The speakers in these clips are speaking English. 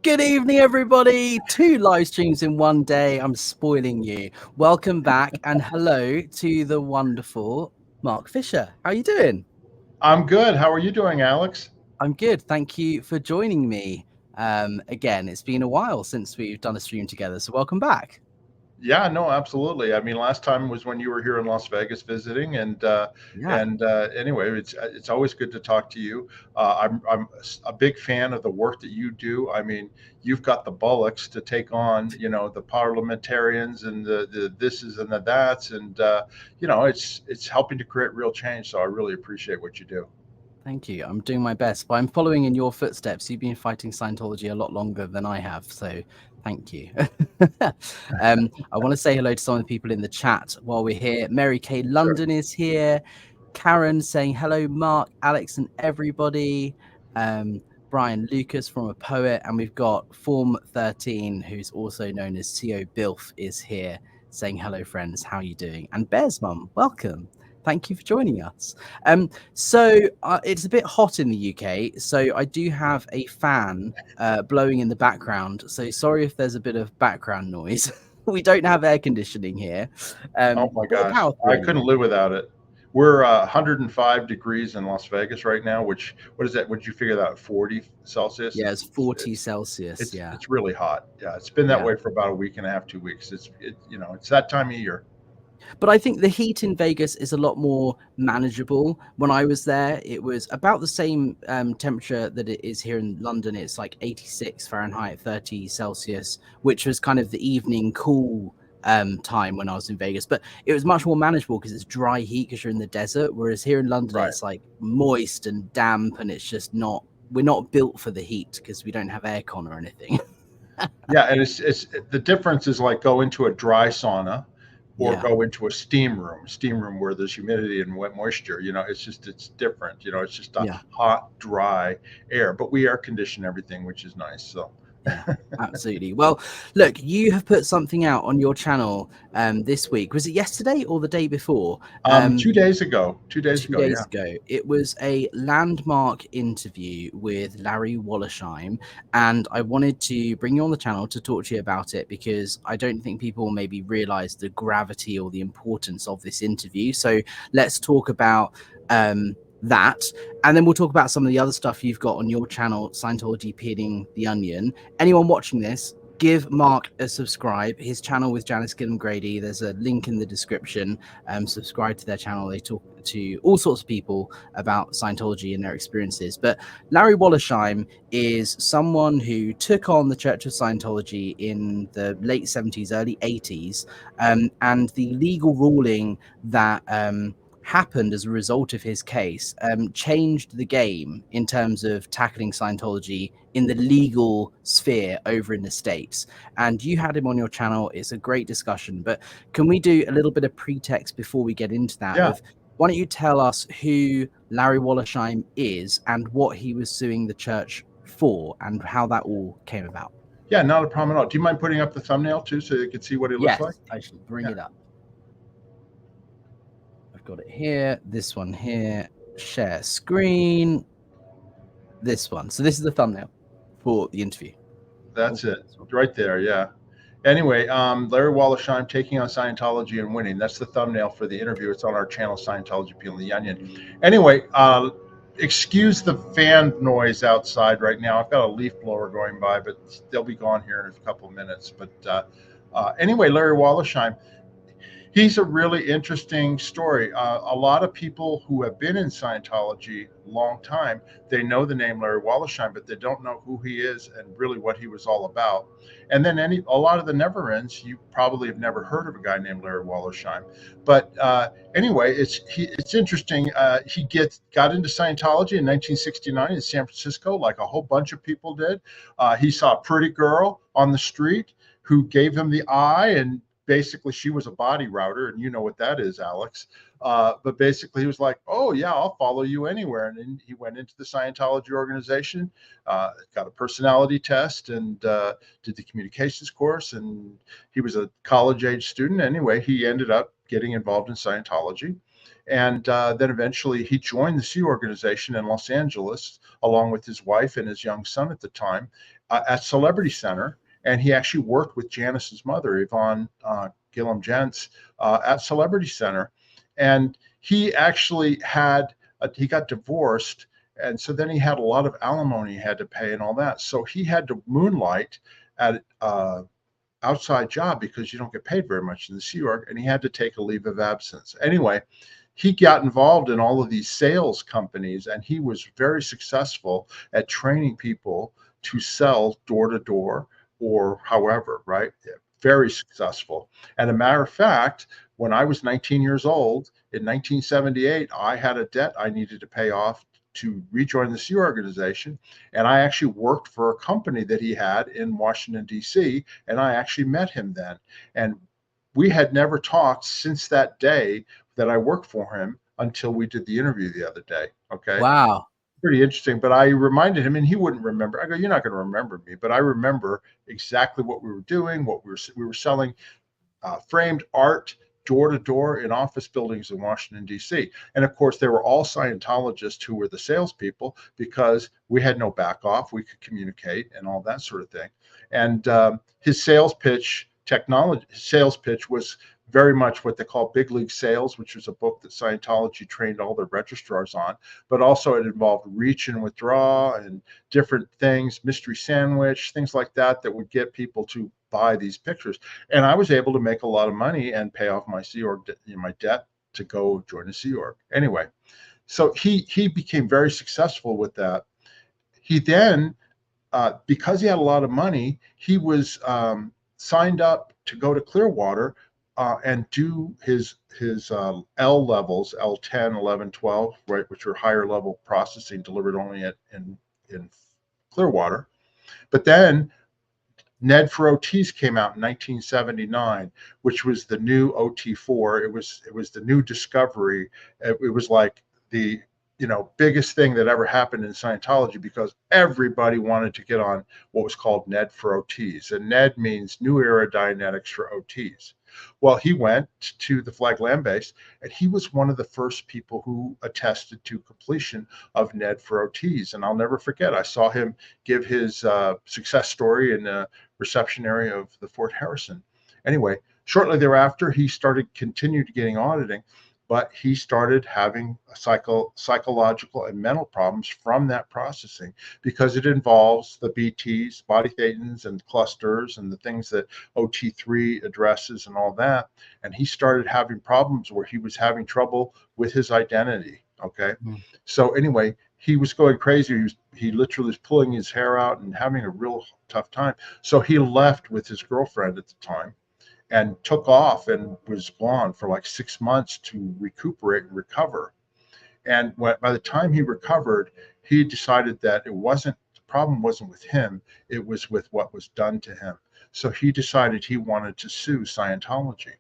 Good evening, everybody. 2 live streams in one day. I'm spoiling you. Welcome back, and hello to the wonderful Mark Fisher. How are you doing? I'm good. How are you doing, Alex? I'm good. Thank you for joining me. Again, it's been a while since we've done a stream together, so welcome back. Yeah, no, absolutely. I mean, last time was when you were here in Las Vegas visiting, and Yeah. anyway, it's always good to talk to you. I'm a big fan of the work that you do. I mean, you've got the bullocks to take on, the parliamentarians and the thises and the that's, and it's helping to create real change. So I really appreciate what you do. Thank you. I'm doing my best, but I'm following in your footsteps. You've been fighting Scientology a lot longer than I have, so thank you. I want to say hello to some of the people in the chat while we're here. Mary Kay Sure. London is here. Karen saying hello, Mark, Alex, and everybody. Brian Lucas from A Poet, and we've got Form 13, who's also known as CO Bilf, is here saying hello, friends. How are you doing? And Bear's Mum, welcome. Thank you for joining us. So it's a bit hot in the UK, so I do have a fan blowing in the background. So sorry if there's a bit of background noise. We don't have air conditioning here, Oh my but we'll gosh, power through I couldn't anyway. live without it. We're 105 degrees in Las Vegas right now, which what is that? Would you figure that out? 40 Celsius? Yeah, it's 40 It's Celsius. it's Yeah, it's really hot. Yeah, it's been that yeah. way for about a week and a half, 2 weeks. It's that time of year. But I think the heat in Vegas is a lot more manageable. When I was there, it was about the same temperature that it is here in London. It's like 86 Fahrenheit, 30 Celsius, which was kind of the evening cool time when I was in Vegas. But it was much more manageable because it's dry heat because you're in the desert. Whereas here in London, Right. it's like moist and damp, and it's just not. We're not built for the heat because we don't have aircon or anything. Yeah, and it's the difference is like go into a dry sauna or Yeah, go into a steam room where there's humidity and wet moisture. It's different. It's just a yeah. hot, dry air, but we air condition everything, which is nice. So. Yeah, absolutely. Well, look, you have put something out on your channel this week. Was it yesterday or the day before? 2 days ago. 2 days Two ago, yeah. days ago. It was a landmark interview with Larry Wollersheim, and I wanted to bring you on the channel to talk to you about it because I don't think people maybe realize the gravity or the importance of this interview. So let's talk about that, and then we'll talk about some of the other stuff you've got on your channel, Scientology Peeling the Onion. Anyone watching this, give Mark a subscribe. His channel with Janice Gillum Grady, there's a link in the description. Subscribe to their channel. They talk to all sorts of people about Scientology and their experiences. But Larry Wollersheim is someone who took on the Church of Scientology in the late 70s, early 80s, and the legal ruling that happened as a result of his case changed the game in terms of tackling Scientology in the legal sphere over in the States. And you had him on your channel. It's a great discussion. But can we do a little bit of pretext before we get into that? Yeah. Of why don't you tell us who Larry Wollersheim is and what he was suing the church for and how that all came about? Yeah, not a problem at all. Do you mind putting up the thumbnail too so you can see what he looks Yes, like? I shall bring Yeah. it up. I've got it here. This one here. Share screen. This one. So this is the thumbnail for the interview. That's it. Right there. Yeah. Anyway, Larry Wallersheim taking on Scientology and winning. That's the thumbnail for the interview. It's on our channel, Scientology Peeling the Onion. Anyway, excuse the fan noise outside right now. I've got a leaf blower going by, but they'll be gone here in a couple of minutes. But anyway, Larry Wallersheim, he's a really interesting story. A lot of people who have been in Scientology a long time, they know the name Larry Wallersheim, but they don't know who he is and really what he was all about. And then a lot of the never-ends, you probably have never heard of a guy named Larry Wallersheim. But anyway, it's interesting. He got into Scientology in 1969 in San Francisco, like a whole bunch of people did. He saw a pretty girl on the street who gave him the eye, and basically she was a body router, and you know what that is, Alex. But basically he was like, oh yeah, I'll follow you anywhere. And then he went into the Scientology organization, got a personality test, and did the communications course, and he was a college age student. Anyway, he ended up getting involved in Scientology, And then eventually he joined the Sea Organization in Los Angeles, along with his wife and his young son at the time, at Celebrity Center. And he actually worked with Janice's mother, Yvonne Gillum Jentz, at Celebrity Center. And he actually he got divorced. And so then he had a lot of alimony he had to pay and all that. So he had to moonlight at outside job because you don't get paid very much in the Sea Org, and he had to take a leave of absence. Anyway, he got involved in all of these sales companies, and he was very successful at training people to sell door to door or however, right? Very successful. And a matter of fact, when I was 19 years old in 1978, I had a debt I needed to pay off to rejoin the Sea Organization. And I actually worked for a company that he had in Washington, D.C., and I actually met him then. And we had never talked since that day that I worked for him until we did the interview the other day. Okay. Wow. Pretty interesting. But I reminded him, and he wouldn't remember. I go, "You're not going to remember me," but I remember exactly what we were doing, what we were selling framed art door to door in office buildings in Washington, D.C. And of course, they were all Scientologists who were the salespeople because we had no back off. We could communicate and all that sort of thing. And his sales pitch was very much what they call big league sales, which was a book that Scientology trained all their registrars on, but also it involved reach and withdraw and different things, mystery sandwich, things like that, that would get people to buy these pictures. And I was able to make a lot of money and pay off my Sea Org, my debt to go join the Sea Org. Anyway, so he became very successful with that. He then, because he had a lot of money, he was signed up to go to Clearwater and do his L levels, L10, 11, 12, right, which are higher level processing delivered only in Clearwater. But then Ned for OTs came out in 1979, which was the new OT4. It was the new discovery. It was like the biggest thing that ever happened in Scientology because everybody wanted to get on what was called Ned for OTs. And Ned means New Era Dianetics for OTs. Well, he went to the Flag Land Base, and he was one of the first people who attested to completion of Ned for OTs. And I'll never forget, I saw him give his success story in the reception area of the Fort Harrison. Anyway, shortly thereafter, he continued getting auditing, but he started having psychological and mental problems from that processing because it involves the BTs, body thetans, and clusters, and the things that OT3 addresses and all that. And he started having problems where he was having trouble with his identity. Okay. Mm. So anyway, he was going crazy. He literally was pulling his hair out and having a real tough time. So he left with his girlfriend at the time and took off and was gone for like 6 months to recuperate and recover. And by the time he recovered, he decided that the problem wasn't with him, it was with what was done to him. So he decided he wanted to sue Scientology.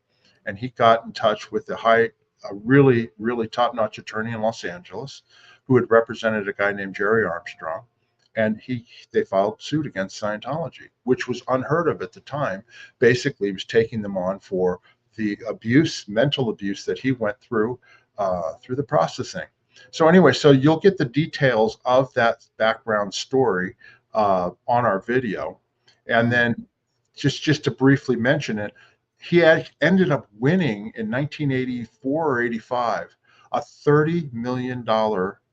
And he got in touch with a really, really top-notch attorney in Los Angeles who had represented a guy named Jerry Armstrong. And they filed suit against Scientology, which was unheard of at the time. Basically, he was taking them on for the mental abuse that he went through the processing. So anyway, so you'll get the details of that background story on our video. And then just to briefly mention it, he had ended up winning in 1984 or 85 a $30 million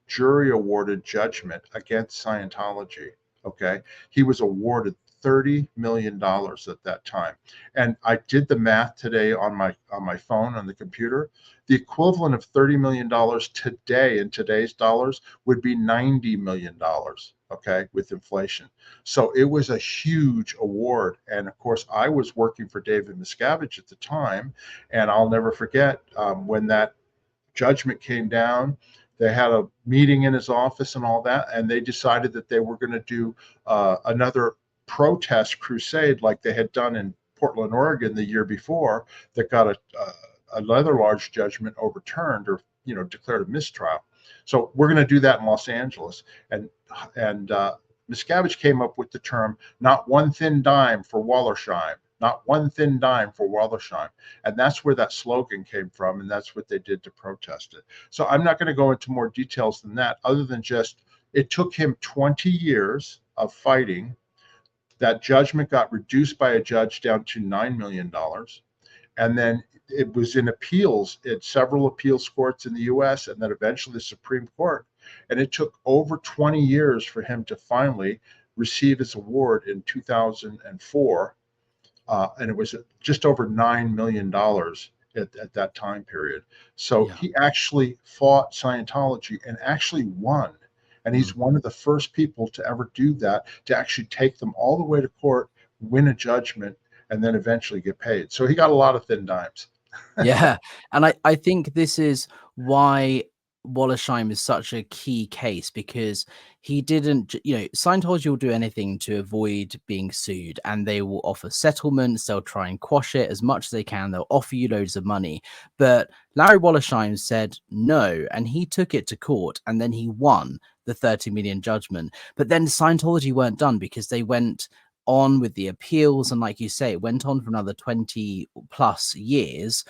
jury awarded judgment against Scientology. Okay. He was awarded $30 million at that time. And I did the math today on my phone, on the computer. The equivalent of $30 million today in today's dollars would be $90 million. Okay. With inflation. So it was a huge award. And of course, I was working for David Miscavige at the time. And I'll never forget when that judgment came down. They had a meeting in his office and all that, and they decided that they were going to do another protest crusade like they had done in Portland, Oregon the year before that got another large judgment overturned or declared a mistrial. So we're going to do that in Los Angeles. And Miscavige came up with the term "not one thin dime for Wollersheim." not one thin dime for Wollersheim. And that's where that slogan came from, and that's what they did to protest it. So I'm not going to go into more details than that, other than just it took him 20 years of fighting. That judgment got reduced by a judge down to $9 million, and then it was in appeals at several appeals courts in the U.S. and then eventually the Supreme Court. And it took over 20 years for him to finally receive his award in 2004, and it was just over $9 million at that time period. So Yeah. he actually fought Scientology and actually won. And Mm. he's one of the first people to ever do that, to actually take them all the way to court, win a judgment, and then eventually get paid. So he got a lot of thin dimes. Yeah, and I think this is why Wollersheim is such a key case, because he didn't, Scientology will do anything to avoid being sued, and they will offer settlements. They'll try and quash it as much as they can. They'll offer you loads of money. But Larry Wollersheim said no, and he took it to court, and then he won the 30 million judgment. But then Scientology weren't done, because they went on with the appeals, and like you say, it went on for another 20 plus years.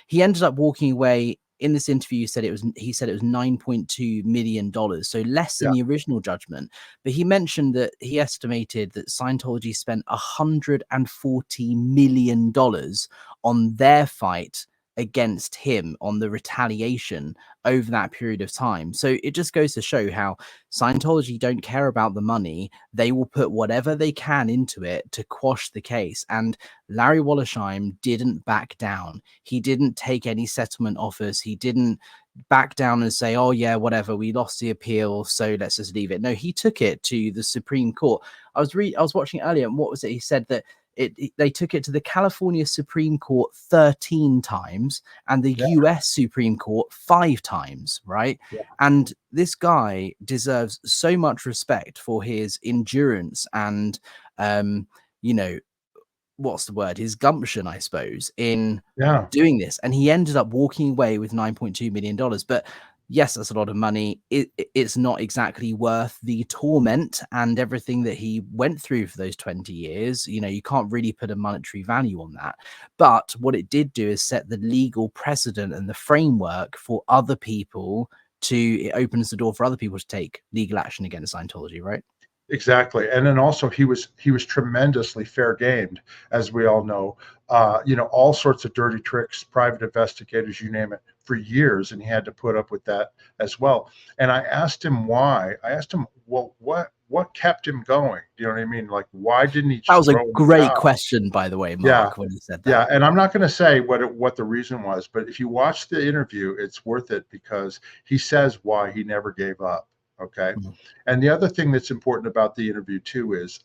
He ended up walking away. In this interview, he said it was $9.2 million, so less than Yeah. the original judgment. But he mentioned that he estimated that Scientology spent $140 million on their fight against him, on the retaliation over that period of time. So it just goes to show how Scientology don't care about the money. They will put whatever they can into it to quash the case. And Larry Wollersheim didn't back down. He didn't take any settlement offers. He didn't back down and say, oh yeah, whatever, we lost the appeal, so let's just leave it. No, he took it to the Supreme Court. I was watching earlier, and what was it? He said that they took it to the California Supreme Court 13 times and the Yeah. US Supreme Court 5 times, right? Yeah. And this guy deserves so much respect for his endurance and, you know, what's the word? His gumption, I suppose, in Yeah. doing this. And he ended up walking away with $9.2 million. But yes, that's a lot of money. It's not exactly worth the torment and everything that he went through for those 20 years. You can't really put a monetary value on that. But what it did do is set the legal precedent and the framework for other people it opens the door for other people to take legal action against Scientology, right? Exactly. And then also he was tremendously fair gamed, as we all know. All sorts of dirty tricks, private investigators, you name it, for years, and he had to put up with that as well. And I asked him why. I asked him, well, what kept him going? Do you know what I mean? Like, why didn't he That just was a throw in the great towel? question, by the way, Yeah. Mark, when you said Yeah, that. and I'm not going to say what the reason was, but if you watch the interview, it's worth it, because he says why he never gave up. Okay. Mm. And the other thing that's important about the interview too is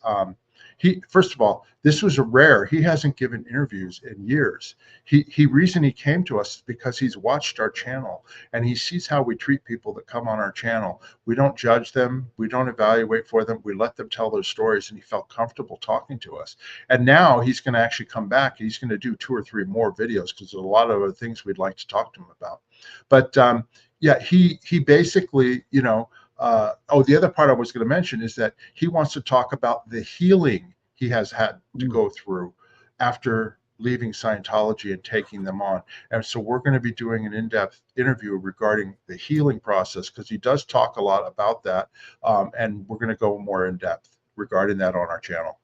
he, first of all, this was a rare. He hasn't given interviews in years. Reason he came to us is because he's watched our channel and he sees how we treat people that come on our channel. We don't judge them. We don't evaluate for them. We let them tell their stories, and he felt comfortable talking to us. And now he's going to actually come back. He's going to do 2 or 3 more videos, because there's a lot of other things we'd like to talk to him about. But yeah, he basically, the other part I was going to mention is that he wants to talk about the healing he has had to Mm. go through after leaving Scientology and taking them on. And so we're going to be doing an in-depth interview regarding the healing process, because he does talk a lot about that. And we're going to go more in depth regarding that on our channel.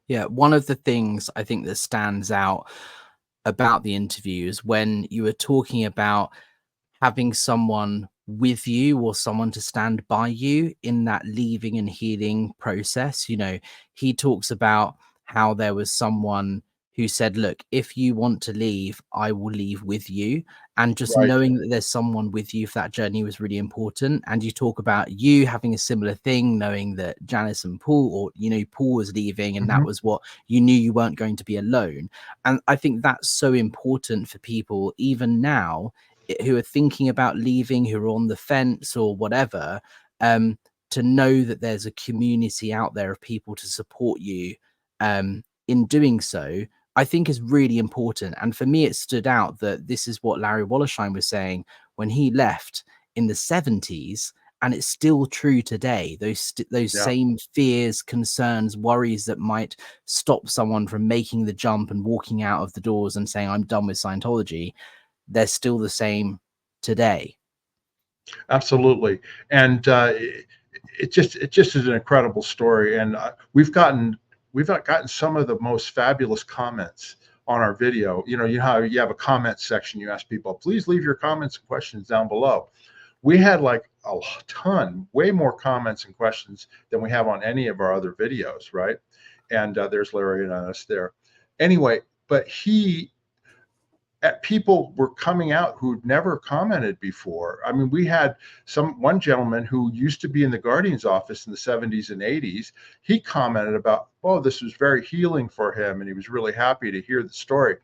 Yeah, one of the things I think that stands out about the interview is when you were talking about having someone with you or someone to stand by you in that leaving and healing process. He talks about how there was someone who said, look, if you want to leave, I will leave with you. And just Right. knowing that there's someone with you for that journey was really important. And you talk about you having a similar thing, knowing that Janice and Paul, or, Paul was leaving, and that Mm-hmm. was what you knew, you weren't going to be alone. And I think that's so important for people, even now, who are thinking about leaving, who are on the fence or whatever, to know that there's a community out there of people to support you in doing so, I think is really important. And for me, it stood out that this is what Larry Wollersheim was saying when he left in the 70s. and it's still true today. Those Yeah, same fears, concerns, worries that might stop someone from making the jump and walking out of the doors and saying, I'm done with Scientology, they're still the same today. absolutely. And it just is an incredible story. And we've gotten some of the most fabulous comments on our video. You know how you have a comment section. You ask people, please leave your comments and questions down below. We had like a ton, way more comments and questions than we have on any of our other videos, right? And there's Larry and us there. Anyway, but people were coming out who'd never commented before. I mean, we had one gentleman who used to be in the Guardian's office in the 70s and 80s. He commented about, oh, this was very healing for him, and he was really happy to hear the story.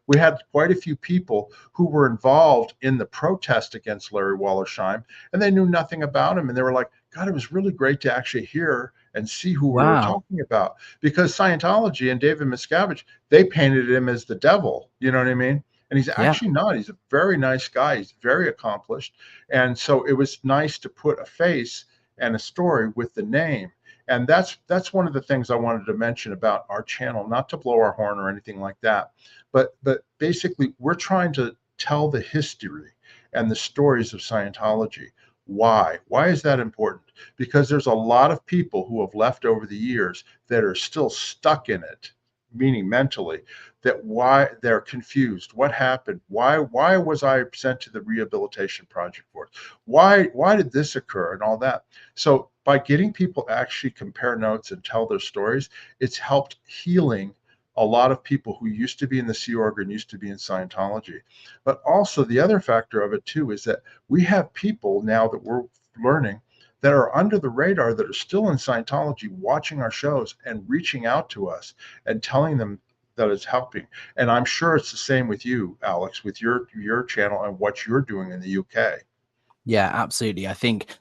We had quite a few people who were involved in the protest against Larry Wollersheim, and they knew nothing about him. And they were like, God, it was really great to actually hear and see who we were Wow. talking about. Because Scientology and David Miscavige, they painted him as the devil. You know what I mean? And he's Yeah. actually not. He's a very nice guy. He's very accomplished. And so it was nice to put a face and a story with the name. And that's one of the things I wanted to mention about our channel, not to blow our horn or anything like that, but basically we're trying to tell the history and the stories of Scientology. Why? Why is that important? Because there's a lot of people who have left over the years that are still stuck in it, meaning mentally, that why they're confused. What happened? Why was I sent to the rehabilitation project for it? Why did this occur and all that? So by getting people to actually compare notes and tell their stories, it's helped healing a lot of people who used to be in the Sea Org and used to be in Scientology. But also the other factor of it too is that we have people now that we're learning that are under the radar that are still in Scientology watching our shows and reaching out to us and telling them that it's helping. And I'm sure it's the same with you, Alex, with your channel and what you're doing in the UK. Yeah, absolutely. I think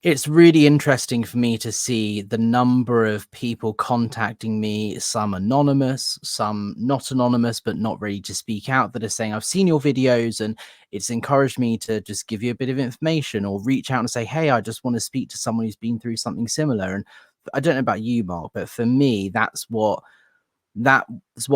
it's really interesting for me to see the number of people contacting me, some anonymous, some not anonymous, but not ready to speak out, that are saying, I've seen your videos and it's encouraged me to just give you a bit of information or reach out and say, hey, I just want to speak to someone who's been through something similar. And I don't know about you, Mark, but for me, that's what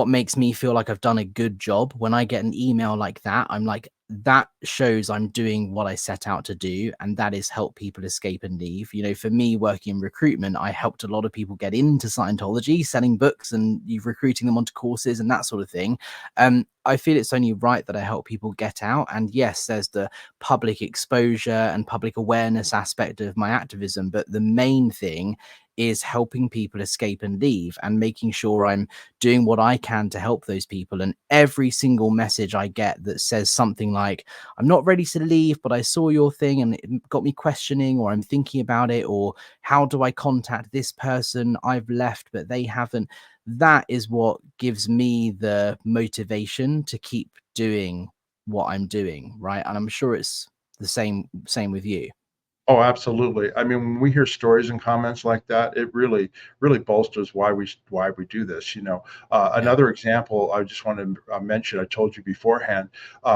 makes me feel like I've done a good job. When I get an email like that, I'm like, that shows I'm doing what I set out to do, and that is help people escape and leave. You know, for me, working in recruitment, I helped a lot of people get into Scientology, selling books and you recruiting them onto courses and that sort of thing. I feel it's only right that I help people get out. And yes, there's the public exposure and public awareness aspect of my activism, but the main thing is helping people escape and leave and making sure I'm doing what I can to help those people. And every single message I get that says something like, I'm not ready to leave, but I saw your thing and it got me questioning, or I'm thinking about it, or how do I contact this person? I've left, but they haven't. That is what gives me the motivation to keep doing what I'm doing. Right. And I'm sure it's the same with you. Oh, absolutely. I mean, when we hear stories and comments like that, it really bolsters why we do this. Yeah. Another example I just want to mention. I told you beforehand.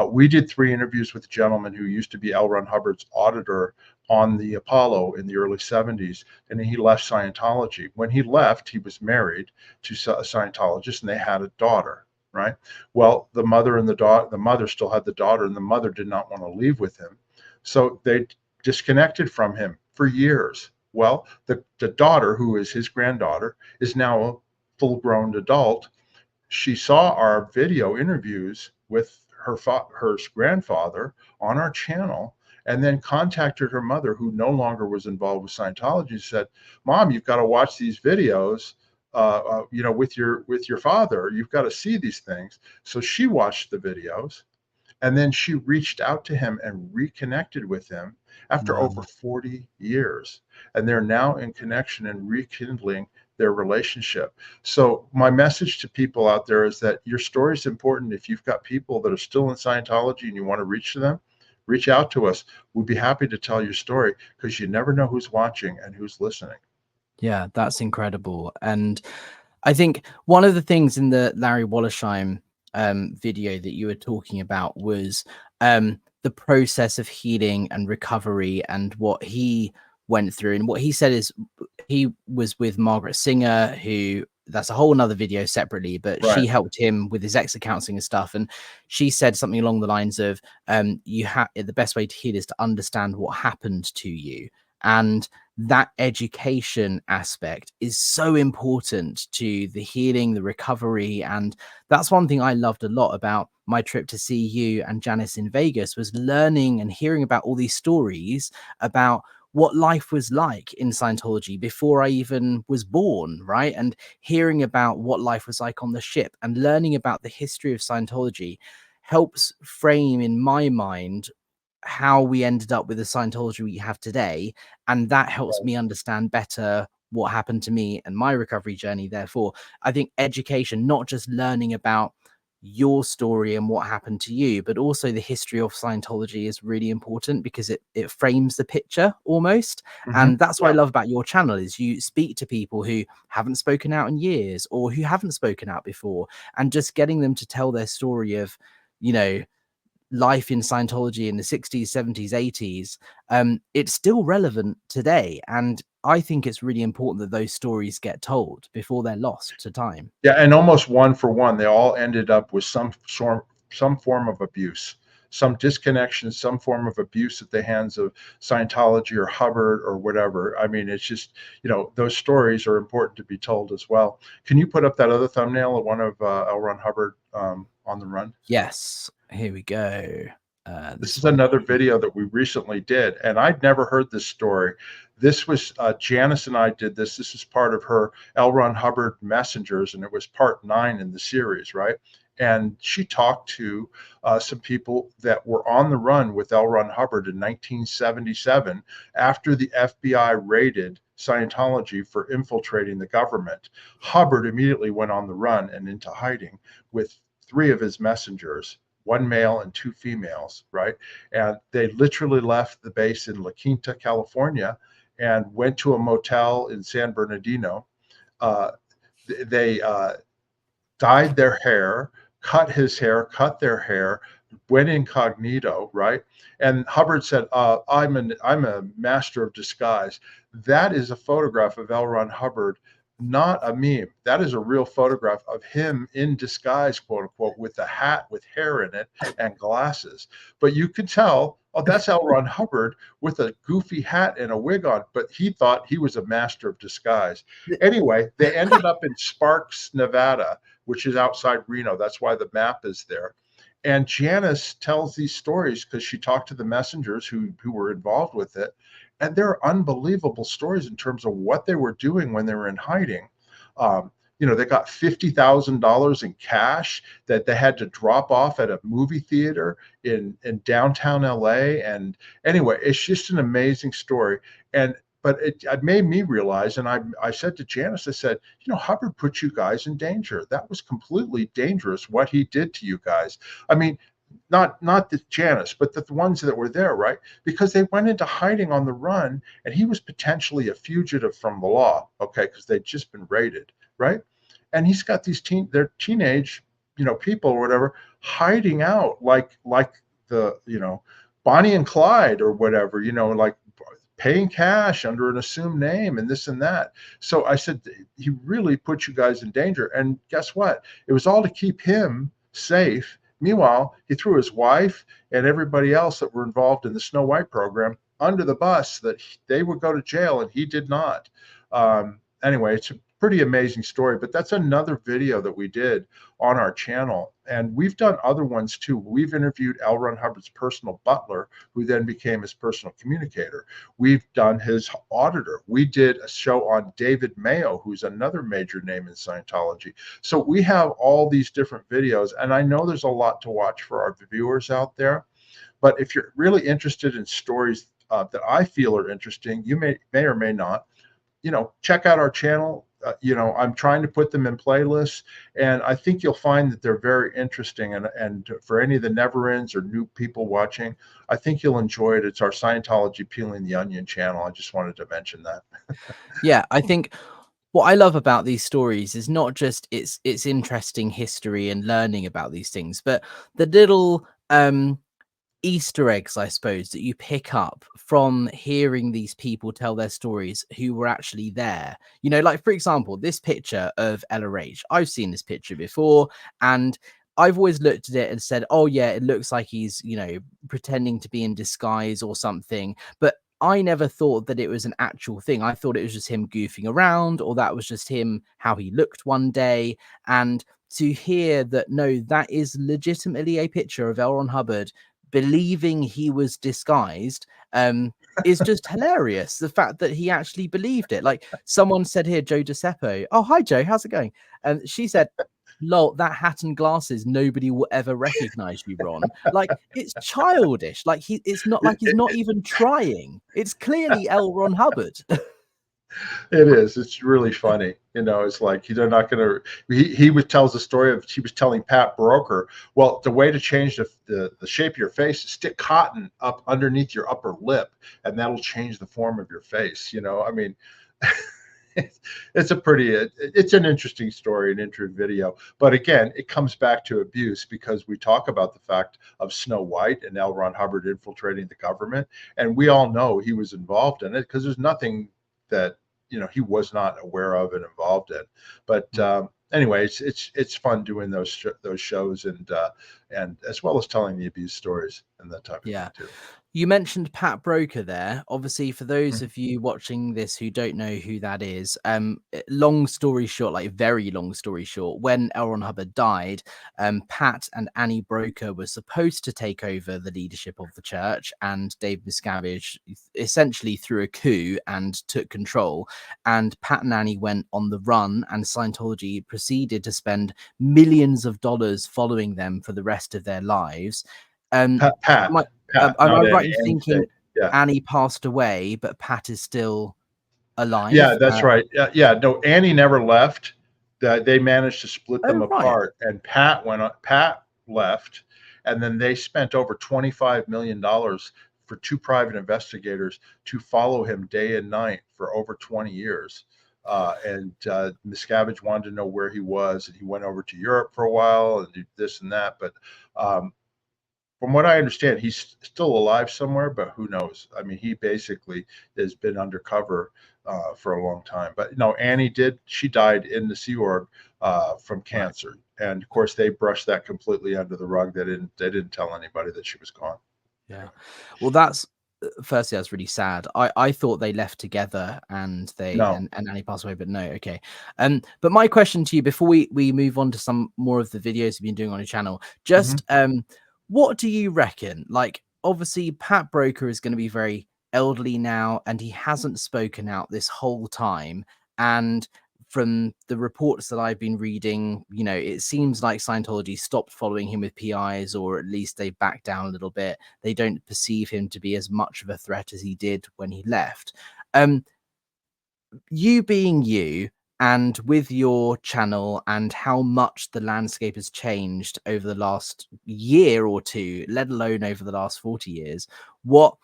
We did 3 interviews with a gentleman who used to be L. Ron Hubbard's auditor on the Apollo in the early 70s, and he left Scientology. When he left, he was married to a Scientologist, and they had a daughter. Right. Well, the mother still had the daughter, and the mother did not want to leave with him, so they disconnected from him for years. Well, the daughter, who is his granddaughter, is now a full grown adult. She saw our video interviews with her grandfather on our channel, and then contacted her mother, who no longer was involved with Scientology, and said, Mom, you've got to watch these videos. With your father, you've got to see these things. So she watched the videos, and then she reached out to him and reconnected with him after Wow. over 40 years. And they're now in connection and rekindling their relationship. So, my message to people out there is that your story is important. If you've got people that are still in Scientology and you want to reach to them, reach out to us. We'd be happy to tell your story, because you never know who's watching and who's listening. Yeah, that's incredible. And I think one of the things in the Larry Wollersheim video that you were talking about was the process of healing and recovery and what he went through. And what he said is he was with Margaret Singer, who that's a whole nother video separately, but Right. she helped him with his exit counseling and stuff. And she said something along the lines of, you have the best way to heal is to understand what happened to you. And that education aspect is so important to the healing, the recovery. And that's one thing I loved a lot about my trip to see you and Janice in Vegas, was learning and hearing about all these stories about what life was like in Scientology before I even was born, right? And hearing about what life was like on the ship and learning about the history of Scientology helps frame in my mind how we ended up with the Scientology we have today. And that helps me understand better what happened to me and my recovery journey. Therefore, I think education, not just learning about your story and what happened to you, but also the history of Scientology, is really important because it frames the picture almost. Hmm. And that's what I Yeah. love about your channel, is you speak to people who haven't spoken out in years or who haven't spoken out before, and just getting them to tell their story of, you know, life in Scientology in the 60s, 70s, 80s. It's still relevant today. And I think it's really important that those stories get told before they're lost to time. Yeah, and almost one for one, they all ended up with some form of abuse, some disconnection, some form of abuse at the hands of Scientology or Hubbard or whatever. I mean, it's just, those stories are important to be told as well. Can you put up that other thumbnail of one of L. Ron Hubbard on the run? Yes, here we go. This This is one another here. video that we recently did, and I'd never heard this story. This was Janice and I did this. This is part of her L. Ron Hubbard Messengers, and it was part 9 in the series, right? And she talked to some people that were on the run with L. Ron Hubbard in 1977 after the FBI raided Scientology for infiltrating the government. Hubbard immediately went on the run and into hiding with 3 of his messengers, 1 male and 2 females, right? And they literally left the base in La Quinta, California, and went to a motel in San Bernardino. Uh, they dyed their hair, cut his hair, cut their hair, went incognito, right? And Hubbard said, I'm a master of disguise." That is a photograph of L. Ron Hubbard, not a meme. That is a real photograph of him in disguise, quote unquote, with a hat with hair in it and glasses. But you could tell, oh, that's L. Ron Hubbard with a goofy hat and a wig on, but he thought he was a master of disguise. Anyway, they ended up in Sparks, Nevada, which is outside Reno. That's why the map is there. And Janice tells these stories because she talked to the messengers who were involved with it. And they're unbelievable stories in terms of what they were doing when they were in hiding. They got $50,000 in cash that they had to drop off at a movie theater in downtown LA. And anyway, it's just an amazing story. But it made me realize, and I said to Janice, I said, Hubbard put you guys in danger. That was completely dangerous what he did to you guys. I mean, not the Janice, but the ones that were there, right? Because they went into hiding on the run, and he was potentially a fugitive from the law, okay, because they'd just been raided, right? And he's got these they're teenage, people or whatever, hiding out like the, Bonnie and Clyde or whatever, like paying cash under an assumed name and this and that. So I said, he really put you guys in danger. And guess what? It was all to keep him safe. Meanwhile, he threw his wife and everybody else that were involved in the Snow White program under the bus, that they would go to jail and he did not. Anyway, it's a pretty amazing story, but that's another video that we did on our channel. And we've done other ones too. We've interviewed L. Ron Hubbard's personal butler, who then became his personal communicator. We've done his auditor. We did a show on David Mayo, who's another major name in Scientology. So we have all these different videos, and I know there's a lot to watch for our viewers out there. But if you're really interested in stories that I feel are interesting, you may or may not, check out our channel. I'm trying to put them in playlists, and I think you'll find that they're very interesting. And for any of the never-ends or new people watching, I think you'll enjoy it. It's our Scientology Peeling the Onion channel. I just wanted to mention that. Yeah, I think what I love about these stories is not just it's interesting history and learning about these things, but the little Easter eggs, I suppose, that you pick up from hearing these people tell their stories who were actually there. You know, like for example, this picture of LRH. I've seen this picture before, and I've always looked at it and said, oh, yeah, it looks like he's, you know, pretending to be in disguise or something. But I never thought that it was an actual thing. I thought it was just him goofing around, or that was just him, how he looked one day. And to hear that, no, that is legitimately a picture of L. Ron Hubbard believing he was disguised, is just hilarious. The fact that he actually believed it. Like someone said here, Joe DeCeppo. Oh, hi Joe, how's it going? And she said, lol, that hat and glasses, nobody will ever recognize you, Ron. Like it's childish. Like it's not like he's not even trying. It's clearly L. Ron Hubbard. It is. It's really funny. You know, it's like they're not going to. He was tells the story of he was telling Pat Broker, well, the way to change the shape of your face is stick cotton up underneath your upper lip, and that'll change the form of your face. You know, I mean. It's a pretty it's an interesting story, an interesting video, but again it comes back to abuse because we talk about the fact of Snow White and L. Ron Hubbard infiltrating the government, and we all know he was involved in it because there's nothing that he was not aware of and involved in. But anyway, it's fun doing those shows and as well as telling the abuse stories and that type of thing too. You mentioned Pat Broker there. Obviously, for those Mhm. of you watching this who don't know who that is, long story short, like very long story short, when L. Ron Hubbard died, Pat and Annie Broker were supposed to take over the leadership of the church, and Dave Miscavige essentially threw a coup and took control. And Pat and Annie went on the run, and Scientology proceeded to spend millions of dollars following them for the rest of their lives. Um, Pat, am I not right Annie. in Annie's thinking dead. Yeah. Annie passed away, but Pat is still Yeah, alive? that's right. Yeah, no, Annie never left. They managed to split them Oh, right. apart, and Pat left, and then they spent over $25 million for two private investigators to follow him day and night for over 20 years. And Miscavige wanted to know where he was, and he went over to Europe for a while and did this and that. But from what I understand, he's still alive somewhere, but who knows? I mean, he basically has been undercover for a long time. But no, Annie she died in the Sea Org from Right. cancer, and of course they brushed that completely under the rug. They didn't tell anybody that she was gone. Yeah. Well, that's firstly, that's really sad. I thought they left together and No. and Annie passed away, but no, okay. But my question to you before we move on to some more of the videos you've been doing on your channel, Hmm. just what do you reckon? Like, obviously, Pat Broker is going to be very elderly now, and he hasn't spoken out this whole time. And from the reports that I've been reading, you know, it seems like Scientology stopped following him with PIs, or at least they backed down a little bit. They don't perceive him to be as much of a threat as he did when he left. Um, you being you, and with your channel and how much the landscape has changed over the last year or two, let alone over the last 40 years, what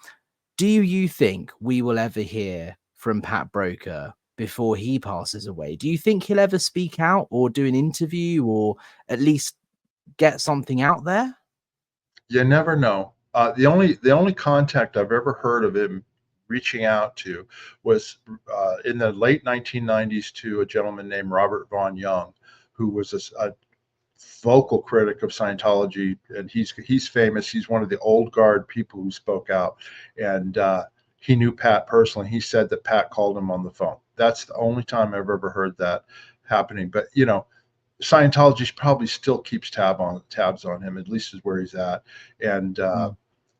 do you think we will ever hear from Pat Broker before he passes away? Do you think he'll ever speak out or do an interview or at least get something out there? You never know. The only contact I've ever heard of him reaching out to was in the late 1990s to a gentleman named Robert Vaughn Young, who was a vocal critic of Scientology, and he's famous. He's one of the old guard people who spoke out, and he knew Pat personally. He said that Pat called him on the phone. That's the only time I've ever heard that happening. But Scientology probably still keeps tabs on him, at least is where he's at. And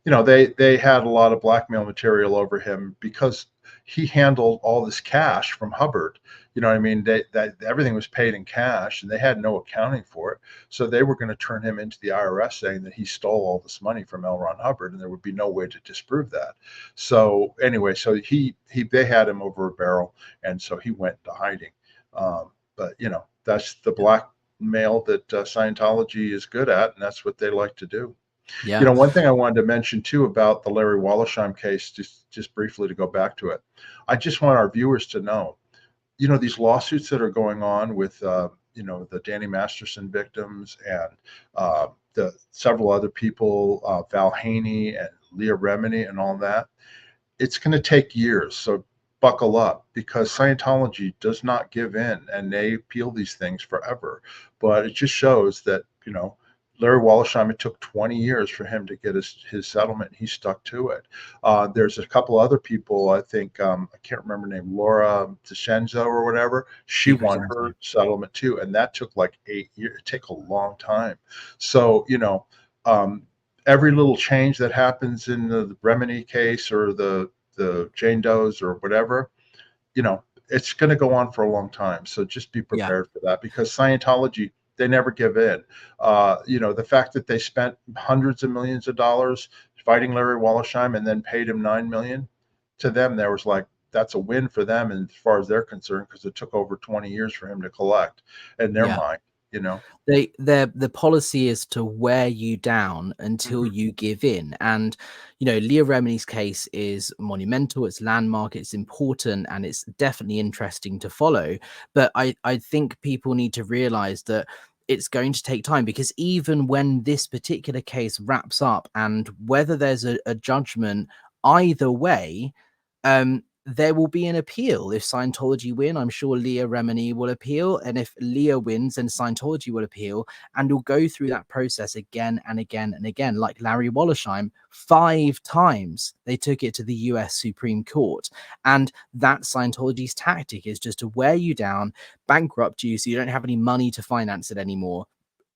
Mm, they had a lot of blackmail material over him because he handled all this cash from Hubbard. You know what I mean? That everything was paid in cash, and they had no accounting for it. So they were going to turn him into the IRS, saying that he stole all this money from L. Ron Hubbard, and there would be no way to disprove that. So anyway, so they had him over a barrel, and so he went into hiding. But that's the yeah. blackmail that Scientology is good at, and that's what they like to do. Yeah. One thing I wanted to mention too about the Larry Wollersheim case, just briefly to go back to it, I just want our viewers to know, these lawsuits that are going on with, the Danny Masterson victims and the several other people, Val Haney and Leah Remini and all that. It's going to take years. So buckle up, because Scientology does not give in, and they appeal these things forever. But it just shows that, Larry Wollersheim, it took 20 years for him to get his settlement. He stuck to it. There's a couple other people, I think, I can't remember her name, Laura DeScenzo or whatever. She won her settlement too. And that took like 8 years. It took a long time. So, every little change that happens in the Remini case or the Jane Doe's or whatever, it's going to go on for a long time. So just be prepared for that, because Scientology, they never give in. The fact that they spent hundreds of millions of dollars fighting Larry Wollersheim and then paid him $9 million, to them, there was like, that's a win for them, and as far as they're concerned, because it took over 20 years for him to collect in their mind. The policy is to wear you down until you give in. And Leah Remini's case is monumental, it's landmark, it's important, and it's definitely interesting to follow. But I think people need to realize that it's going to take time, because even when this particular case wraps up, and whether there's a judgment either way, there will be an appeal. If Scientology win, I'm sure Leah Remini will appeal. And if Leah wins, then Scientology will appeal. And you'll go through that process again and again and again. Like Larry Wollersheim, 5 times they took it to the US Supreme Court. And that Scientology's tactic is just to wear you down, bankrupt you so you don't have any money to finance it anymore,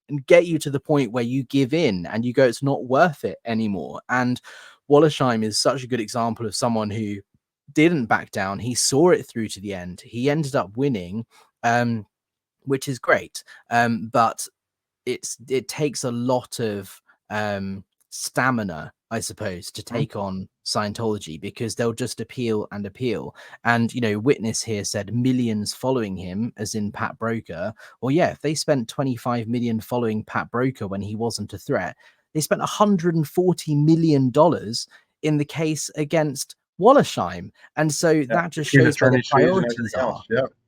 and get you to the point where you give in and you go, it's not worth it anymore. And Wollersheim is such a good example of someone who didn't back down. He saw it through to the end. He ended up winning, which is great. But it takes a lot of stamina, I suppose, to take on Scientology, because they'll just appeal and appeal. And Witness here said millions following him, as in Pat Broker. Well, yeah, if they spent 25 million following Pat Broker when he wasn't a threat, they spent $140 million in the case against Wollersheim. And so that just shows where the priorities are.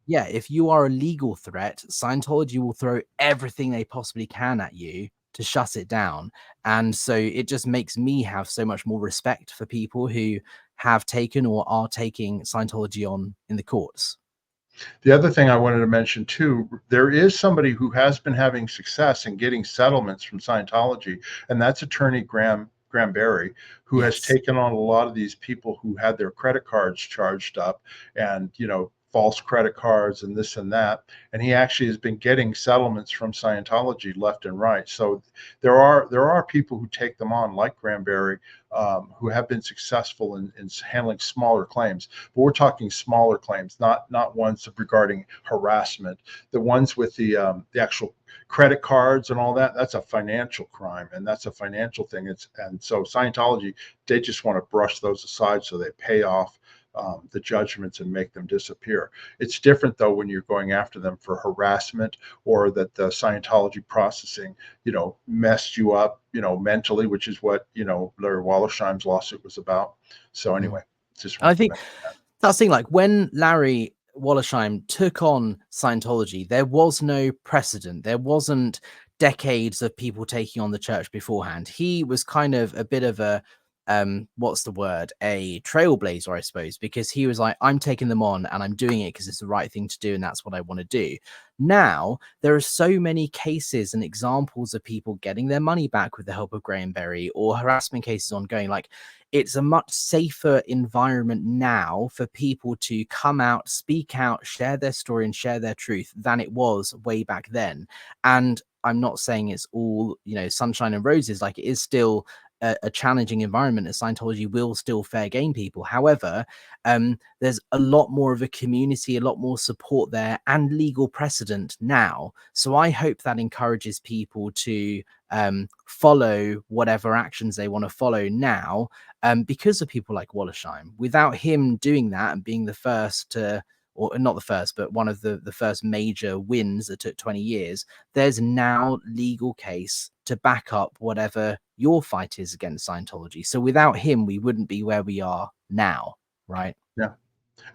Yeah, if you are a legal threat, Scientology will throw everything they possibly can at you to shut it down. And so it just makes me have so much more respect for people who have taken or are taking Scientology on in the courts. The other thing I wanted to mention too, there is somebody who has been having success in getting settlements from Scientology, and that's attorney Graham Berry, who has taken on a lot of these people who had their credit cards charged up, and false credit cards and this and that, and he actually has been getting settlements from Scientology left and right. So there are people who take them on, like Graham Berry, who have been successful in handling smaller claims. But we're talking smaller claims, not ones regarding harassment. The ones with the actual credit cards and all that, that's a financial crime, and that's a financial thing. And so Scientology, they just want to brush those aside so they pay off the judgments and make them disappear. It's different though when you're going after them for harassment, or that the Scientology processing, messed you up, mentally, which is what, Larry Wollersheim's lawsuit was about. So anyway, I think that's the thing, like when Larry Wollersheim took on Scientology, there was no precedent. There wasn't decades of people taking on the church beforehand. He was kind of a bit of a what's the word, a trailblazer, I suppose, because he was like, I'm taking them on and I'm doing it because it's the right thing to do and that's what I want to do. Now there are so many cases and examples of people getting their money back with the help of Graham Berry, or harassment cases ongoing. Like, it's a much safer environment now for people to come out, speak out, share their story and share their truth than it was way back then. And I'm not saying it's all, sunshine and roses. Like, it is still a challenging environment, as Scientology will still fair game people. However, there's a lot more of a community, a lot more support there, and legal precedent now. So I hope that encourages people to follow whatever actions they want to follow now, because of people like Wollersheim. Without him doing that and being the first to, or not the first, but one of the first major wins that took 20 years, there's now legal case to back up whatever your fight is against Scientology. So without him, we wouldn't be where we are now, right? Yeah.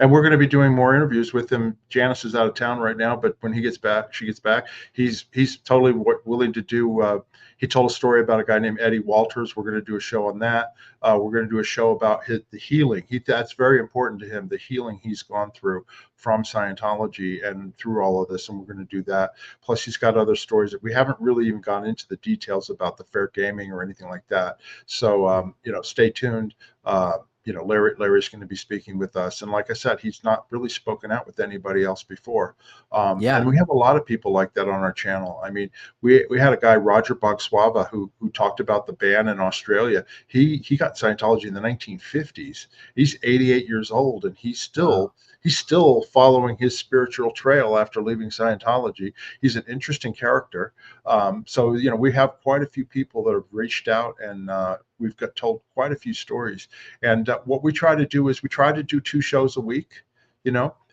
And we're going to be doing more interviews with him. Janice is out of town right now, but when he gets back, she gets back, he's totally willing to do. He told a story about a guy named Eddie Walters. We're going to do a show on that. We're going to do a show about the healing. That's very important to him, the healing he's gone through from Scientology and through all of this. And we're going to do that. Plus, he's got other stories that we haven't really even gone into the details about the fair gaming or anything like that. So, stay tuned. Larry's going to be speaking with us. And like I said, he's not really spoken out with anybody else before. Yeah. And we have a lot of people like that on our channel. I mean, we had a guy, Roger Bogswaba, who talked about the ban in Australia. He got Scientology in the 1950s. He's 88 years old, and he's still following his spiritual trail after leaving Scientology. He's an interesting character. So, we have quite a few people that have reached out, and we've got told quite a few stories. And what we try to do is we try to do 2 shows a week.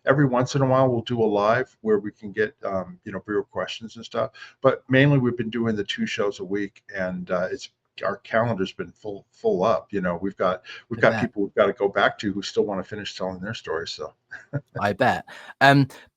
Every once in a while we'll do a live where we can get viewer questions and stuff. But mainly we've been doing the 2 shows a week, and our calendar's been full up. We've got people we've got to go back to who still want to finish telling their stories. So I bet.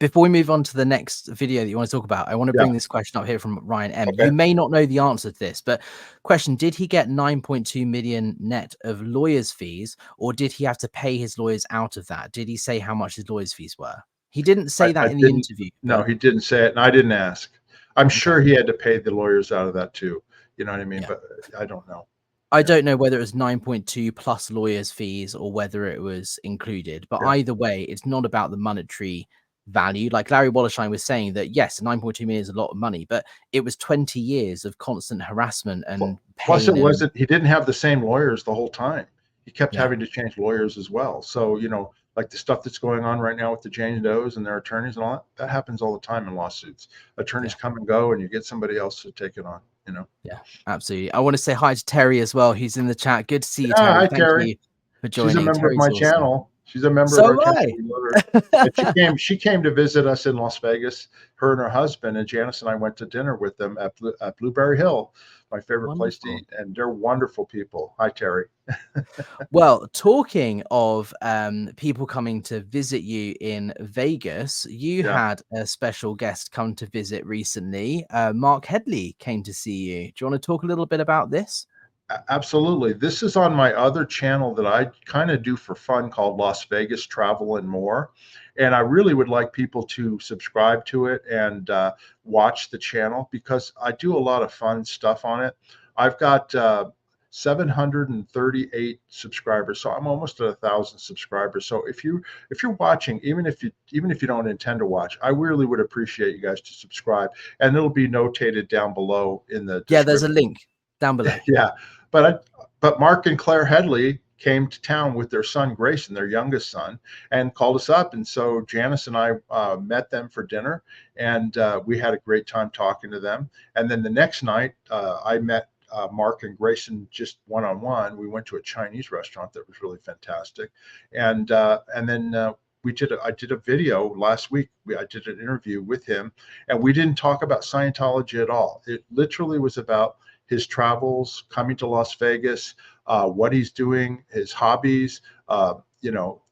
Before we move on to the next video that you want to talk about, I want to bring this question up here from Ryan M. Okay. You may not know the answer to this, but question, did he get 9.2 million net of lawyers' fees, or did he have to pay his lawyers out of that? Did he say how much his lawyers' fees were? He didn't say that in the interview. No, he didn't say it, and I didn't ask. I'm sure he had to pay the lawyers out of that too. You know what I mean? Yeah. But I don't know. I don't know whether it was 9.2 plus lawyers' fees or whether it was included, but either way, it's not about the monetary value. Like Larry Wollersheim was saying that, yes, 9.2 million is a lot of money, but it was 20 years of constant harassment and Plus, pain. it wasn't. He didn't have the same lawyers the whole time. He kept Yeah. having to change lawyers as well. So, like the stuff that's going on right now with the Jane Does and their attorneys and all that, that happens all the time in lawsuits. Attorneys come and go, and you get somebody else to take it on. Yeah, absolutely. I want to say hi to Terry as well, who's in the chat. Good to see you, Yeah, Terry. hi, Thank Terry. you for She's a joining. member of Terry's my awesome. channel. She's a member So of our am channel. We love her. And she came to visit us in Las Vegas, her and her husband, and Janice and I went to dinner with them at Blueberry Hill, my favorite place to eat. And they're wonderful people. Hi, Terry. Well, talking of people coming to visit you in Vegas, you had a special guest come to visit recently. Mark Headley came to see you. Do you want to talk a little bit about this? Absolutely. This is on my other channel that I kind of do for fun called Las Vegas Travel and More. And I really would like people to subscribe to it and watch the channel because I do a lot of fun stuff on it. I've got 738 subscribers, so I'm almost at 1,000 subscribers. So if you're watching, even if you don't intend to watch, I really would appreciate you guys to subscribe, and it'll be notated down below in the description. Yeah, there's a link down below. Yeah, but Mark and Claire Headley came to town with their son Grayson, their youngest son, and called us up. And so Janice and I met them for dinner, and we had a great time talking to them. And then the next night, I met Mark and Grayson just one-on-one. We went to a Chinese restaurant that was really fantastic, and then I did a video last week. I did an interview with him, and we didn't talk about Scientology at all. It literally was about his travels, coming to Las Vegas, what he's doing, his hobbies,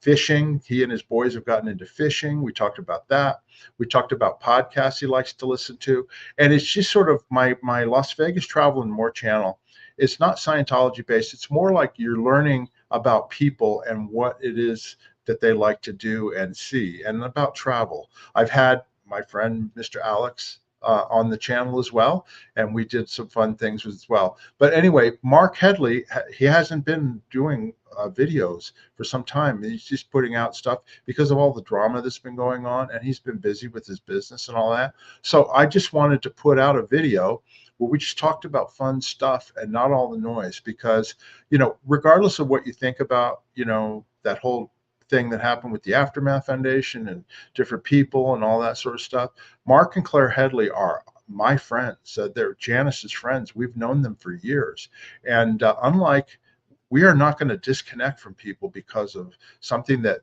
fishing. He and his boys have gotten into fishing. We talked about that. We talked about podcasts he likes to listen to. And it's just sort of my Las Vegas Travel and More channel. It's not Scientology based. It's more like you're learning about people and what it is that they like to do and see, and about travel. I've had my friend, Mr. Alex, on the channel as well, and we did some fun things as well. But anyway, Mark Headley, he hasn't been doing videos for some time. He's just putting out stuff because of all the drama that's been going on, and he's been busy with his business and all that. So I just wanted to put out a video where we just talked about fun stuff and not all the noise, because regardless of what you think about that whole thing that happened with the Aftermath Foundation and different people and all that sort of stuff, Mark and Claire Headley are my friends. They're Janice's friends. We've known them for years. And we are not going to disconnect from people because of something that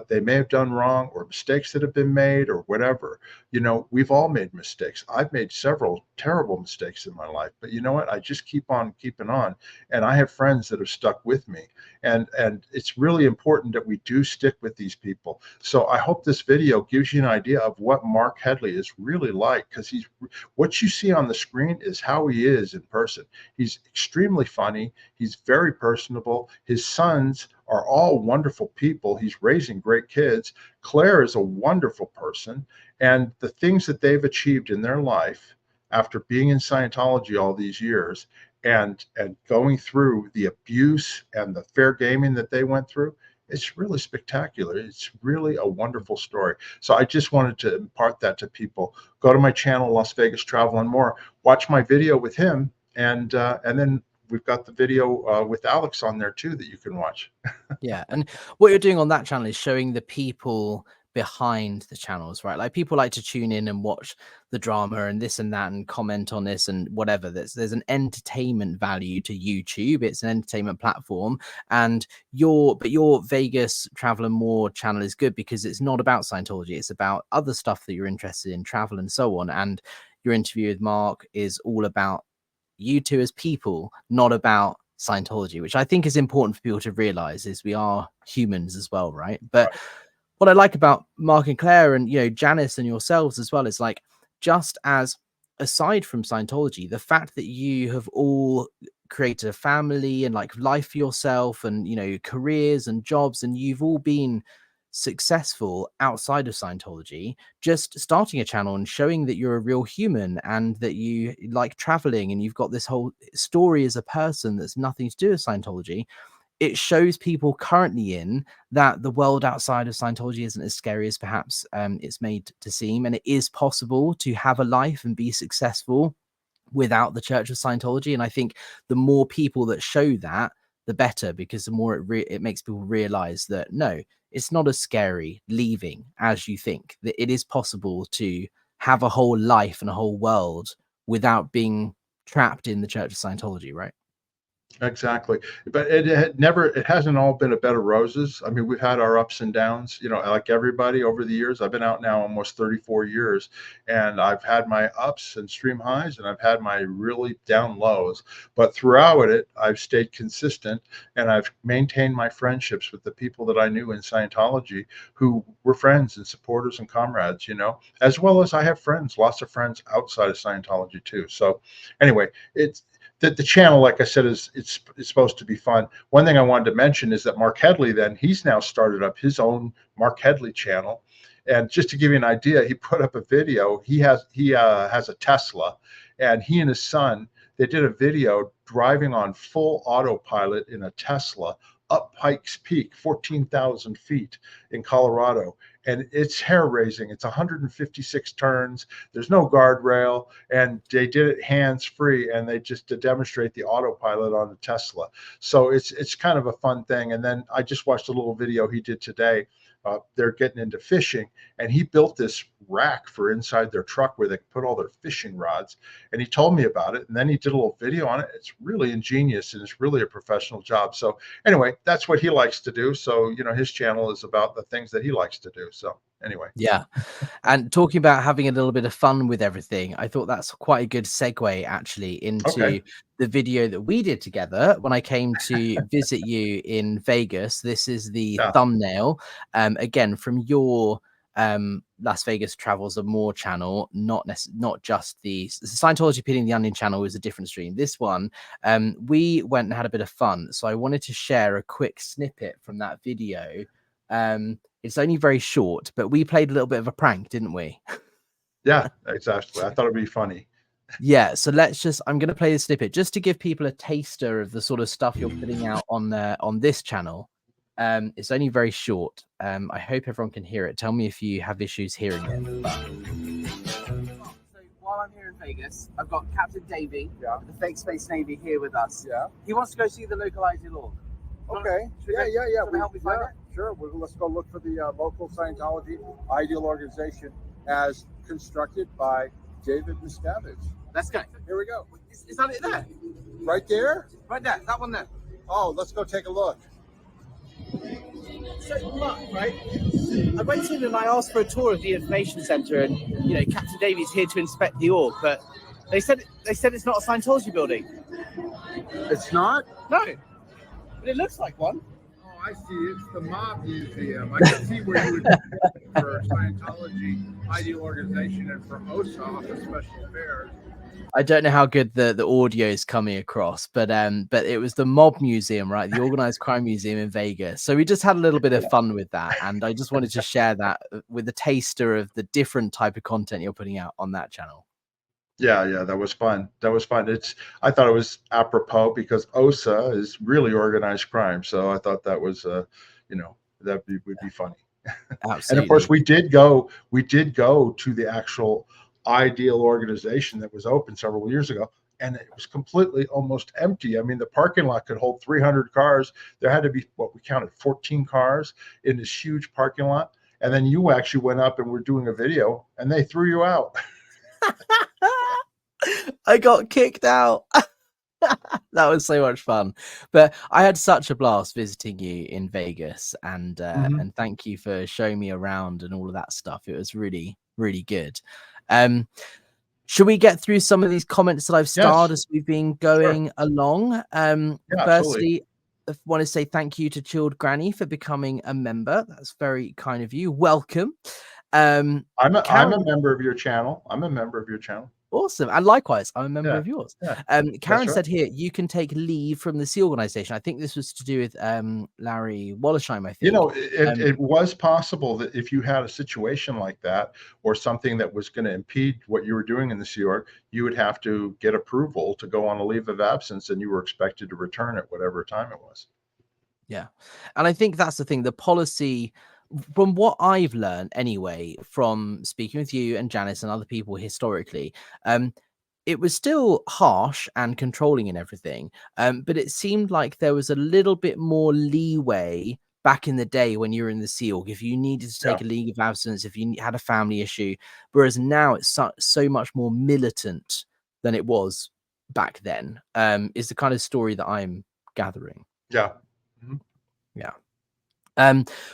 they may have done wrong, or mistakes that have been made, or whatever. We've all made mistakes. I've made several terrible mistakes in my life, but you know what? I just keep on keeping on. And I have friends that have stuck with me. And it's really important that we do stick with these people. So I hope this video gives you an idea of what Mark Headley is really like, because he's what you see on the screen is how he is in person. He's extremely funny. He's very personable. His sons are all wonderful people. He's raising great kids. Claire is a wonderful person. And the things that they've achieved in their life after being in Scientology all these years and going through the abuse and the fair gaming that they went through, it's really spectacular. It's really a wonderful story. So I just wanted to impart that to people. Go to my channel, Las Vegas Travel and More. Watch my video with him, and then we've got the video with Alex on there too that you can watch. Yeah, and what you're doing on that channel is showing the people behind the channels, right? Like people like to tune in and watch the drama and this and that and comment on this and whatever. There's an entertainment value to YouTube. It's an entertainment platform, and your Vegas Travel and More channel is good because it's not about Scientology. It's about other stuff that you're interested in, travel and so on. And your interview with Mark is all about you two as people, not about Scientology, which I think is important for people to realize is we are humans as well, right? But what I like about Mark and Claire and, Janice and yourselves as well is like, just as aside from Scientology, the fact that you have all created a family and like life for yourself and, careers and jobs, and you've all been successful outside of Scientology, just starting a channel and showing that you're a real human and that you like traveling and you've got this whole story as a person that's nothing to do with Scientology. It shows people currently in that the world outside of Scientology isn't as scary as perhaps it's made to seem. And it is possible to have a life and be successful without the Church of Scientology. And I think the more people that show that, the better, because the more it makes people realize that, no, it's not as scary leaving as you think, that it is possible to have a whole life and a whole world without being trapped in the Church of Scientology, right? Exactly. But it hasn't all been a bed of roses. I mean, we've had our ups and downs, like everybody over the years. I've been out now almost 34 years, and I've had my ups and extreme highs, and I've had my really down lows. But throughout it, I've stayed consistent, and I've maintained my friendships with the people that I knew in Scientology who were friends and supporters and comrades, as well as I have friends, lots of friends outside of Scientology too. So anyway, it's the channel, like I said, it's supposed to be fun. One thing I wanted to mention is that Mark Headley, he's now started up his own Mark Headley channel. And just to give you an idea, he put up a video. He has a Tesla, and he and his son, they did a video driving on full autopilot in a Tesla up Pikes Peak, 14,000 feet in Colorado. And it's hair raising. It's 156 turns. There's no guardrail, and they did it hands free. And they just to demonstrate the autopilot on the Tesla. So it's kind of a fun thing. And then I just watched a little video he did today. They're getting into fishing, and he built this rack for inside their truck where they can put all their fishing rods. And he told me about it, and then he did a little video on it. It's really ingenious, and it's really a professional job. So anyway, that's what he likes to do. So his channel is about the things that he likes to do. So anyway. Yeah. And talking about having a little bit of fun with everything, I thought that's quite a good segue actually into the video that we did together when I came to visit you in Vegas. This is the thumbnail, again, from your Las Vegas Travels and More channel, not just the Scientology Peeling the Onion channel is a different stream. This one, we went and had a bit of fun. So I wanted to share a quick snippet from that video. It's only very short, but we played a little bit of a prank, didn't we? Yeah, exactly. I thought it'd be funny. Yeah, so I'm going to play the snippet just to give people a taster of the sort of stuff you're putting out on this channel. It's only very short. I hope everyone can hear it. Tell me if you have issues hearing it. So while I'm here in Vegas, I've got Captain Davey, the Fake Space Navy, here with us. Yeah. He wants to go see the local ideologue. Okay. Yeah. Help me find it? Sure. Let's go look for the local Scientology ideal organization as constructed by David Miscavige. Let's go. Here we go. Is that it there? Right there? Right there. That one there. Oh, let's go take a look. So, look, right? I went in and I asked for a tour of the information center, and Captain Davy's here to inspect the org, but they said it's not a Scientology building. It's not? No, but it looks like one. I see. It's the mob museum. I can see where you would be for Scientology, ideal organization, and for OSA, Office Special Affairs. I don't know how good the audio is coming across, but it was the Mob Museum, right? The Organized Crime Museum in Vegas. So we just had a little bit of fun with that, and I just wanted to share that with a taster of the different type of content you're putting out on that channel. Yeah, that was fun. That was fun. I thought it was apropos because OSA is really organized crime. So I thought that was, that would be funny. Absolutely. And of course, we did go to the actual ideal organization that was open several years ago, and it was completely almost empty. I mean, the parking lot could hold 300 cars. There had to be, what we counted, 14 cars in this huge parking lot. And then you actually went up and were doing a video, and they threw you out. I got kicked out. That was so much fun, but I had such a blast visiting you in Vegas, and and thank you for showing me around and all of that stuff. It was really, really good. Should we get through some of these comments that I've starred as we've been going along? Firstly, I want to say thank you to Chilled Granny for becoming a member. That's very kind of you. Welcome. I'm a member of your channel. Awesome. And likewise, I'm a member of yours. Yeah. Karen said here, you can take leave from the SEA organization. I think this was to do with Larry Wollersheim, I think. It was possible that if you had a situation like that or something that was going to impede what you were doing in the Sea Org, you would have to get approval to go on a leave of absence, and you were expected to return at whatever time it was. Yeah. And I think that's the thing. The policy, from what I've learned anyway, from speaking with you and Janice and other people historically, it was still harsh and controlling and everything. But it seemed like there was a little bit more leeway back in the day when you were in the Sea Org, if you needed to take a leave of absence, if you had a family issue, whereas now it's so much more militant than it was back then, is the kind of story that I'm gathering. Yeah. Yeah.